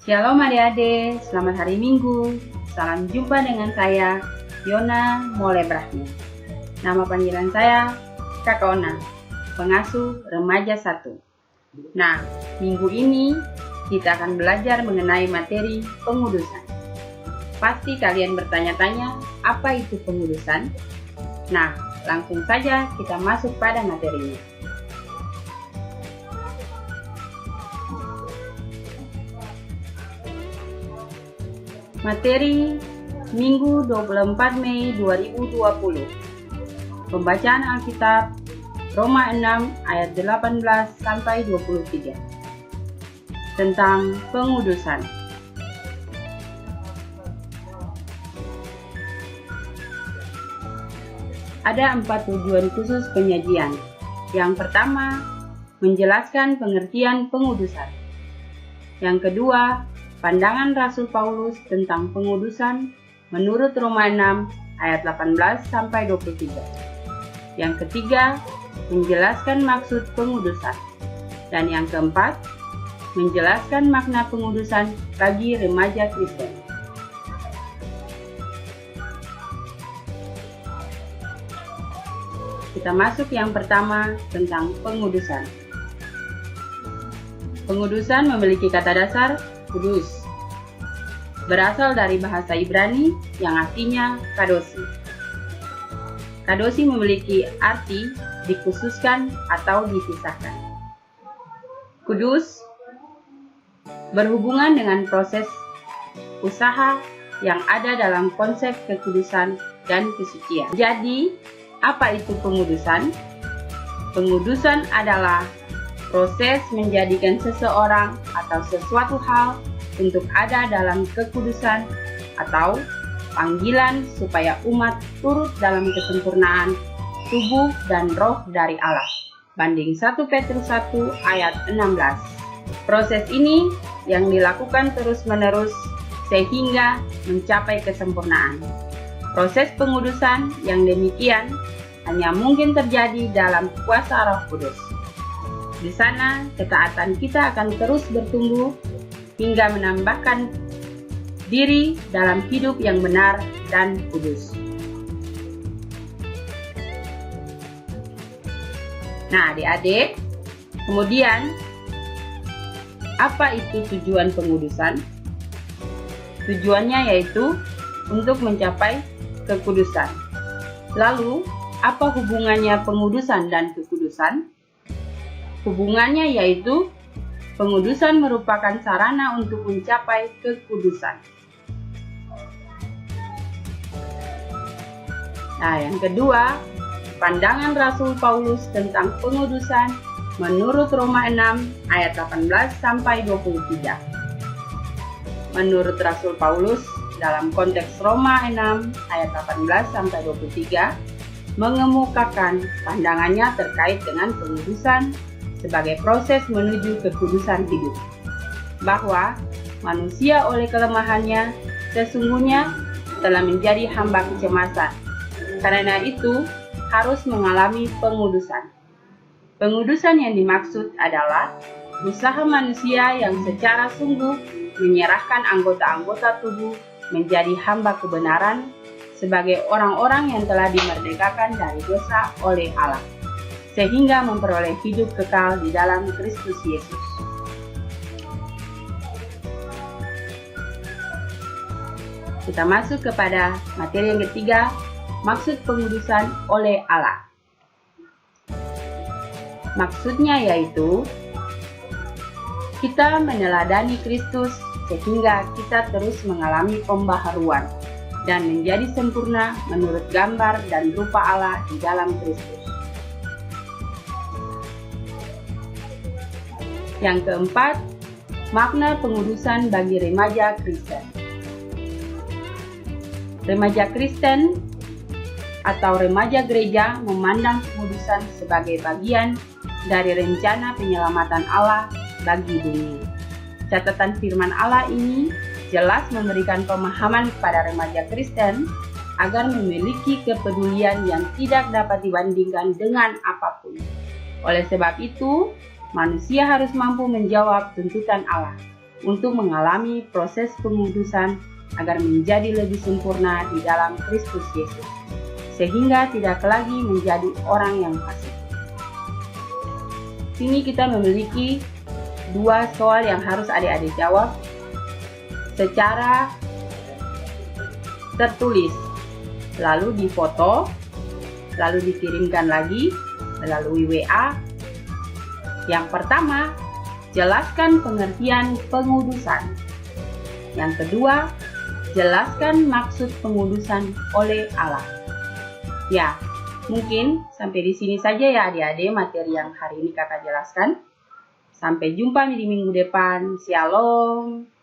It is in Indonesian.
Shalom adik-adik, selamat hari Minggu. Salam jumpa dengan saya, Yona Molebrahmi. Nama panggilan saya, Kakak Ona, pengasuh remaja 1. Nah, minggu ini kita akan belajar mengenai materi pengudusan. Pasti kalian bertanya-tanya, apa itu pengudusan? Nah, langsung saja kita masuk pada materinya. Materi Minggu 24 Mei 2020. Pembacaan Alkitab Roma 6 ayat 18 sampai 23. Tentang pengudusan. Ada 4 tujuan khusus penyajian. Yang pertama, menjelaskan pengertian pengudusan. Yang kedua, pandangan Rasul Paulus tentang pengudusan menurut Roma 6 ayat 18 sampai 23. Yang ketiga, menjelaskan maksud pengudusan. Dan yang keempat, menjelaskan makna pengudusan bagi remaja Kristen. Kita masuk yang pertama tentang pengudusan. Pengudusan memiliki kata dasar kudus, berasal dari bahasa Ibrani yang artinya kadosi. Kadosi memiliki arti dikhususkan atau dipisahkan. Kudus berhubungan dengan proses usaha yang ada dalam konsep kekudusan dan kesucian. Jadi, apa itu pengudusan? Pengudusan adalah proses menjadikan seseorang atau sesuatu hal untuk ada dalam kekudusan atau panggilan supaya umat turut dalam kesempurnaan tubuh dan roh dari Allah. Banding 1 Petrus 1 ayat 16. Proses ini yang dilakukan terus-menerus sehingga mencapai kesempurnaan. Proses pengudusan yang demikian hanya mungkin terjadi dalam kuasa Roh Kudus. Di sana, ketaatan kita akan terus bertumbuh hingga menambahkan diri dalam hidup yang benar dan kudus. Nah, adik-adik, kemudian apa itu tujuan pengudusan? Tujuannya yaitu untuk mencapai kekudusan. Lalu, apa hubungannya pengudusan dan kekudusan? Hubungannya yaitu pengudusan merupakan sarana untuk mencapai kekudusan. Nah, yang kedua, pandangan Rasul Paulus tentang pengudusan menurut Roma 6 ayat 18 sampai 23. Menurut Rasul Paulus dalam konteks Roma 6 ayat 18 sampai 23 mengemukakan pandangannya terkait dengan pengudusan sebagai proses menuju kekudusan hidup, bahwa manusia oleh kelemahannya sesungguhnya telah menjadi hamba kecemasan. Karena itu harus mengalami pengudusan. Pengudusan yang dimaksud adalah usaha manusia yang secara sungguh menyerahkan anggota-anggota tubuh menjadi hamba kebenaran sebagai orang-orang yang telah dimerdekakan dari dosa oleh Allah, sehingga memperoleh hidup kekal di dalam Kristus Yesus. Kita masuk kepada materi yang ketiga, maksud pengudusan oleh Allah. Maksudnya yaitu kita meneladani Kristus sehingga kita terus mengalami pembaharuan dan menjadi sempurna menurut gambar dan rupa Allah di dalam Kristus. Yang keempat, makna pengudusan bagi remaja Kristen. Remaja Kristen atau remaja gereja memandang pengudusan sebagai bagian dari rencana penyelamatan Allah bagi dunia. Catatan firman Allah ini jelas memberikan pemahaman kepada remaja Kristen agar memiliki kepedulian yang tidak dapat dibandingkan dengan apapun. Oleh sebab itu, manusia harus mampu menjawab tuntutan Allah untuk mengalami proses pengudusan agar menjadi lebih sempurna di dalam Kristus Yesus, sehingga tidak lagi menjadi orang yang fasik. Sini kita memiliki dua soal yang harus adik-adik jawab secara tertulis, lalu difoto, lalu dikirimkan lagi melalui WA. Yang pertama, jelaskan pengertian pengudusan. Yang kedua, jelaskan maksud pengudusan oleh Allah. Ya, mungkin sampai di sini saja ya adik-adik materi yang hari ini kakak jelaskan. Sampai jumpa di minggu depan. Shalom.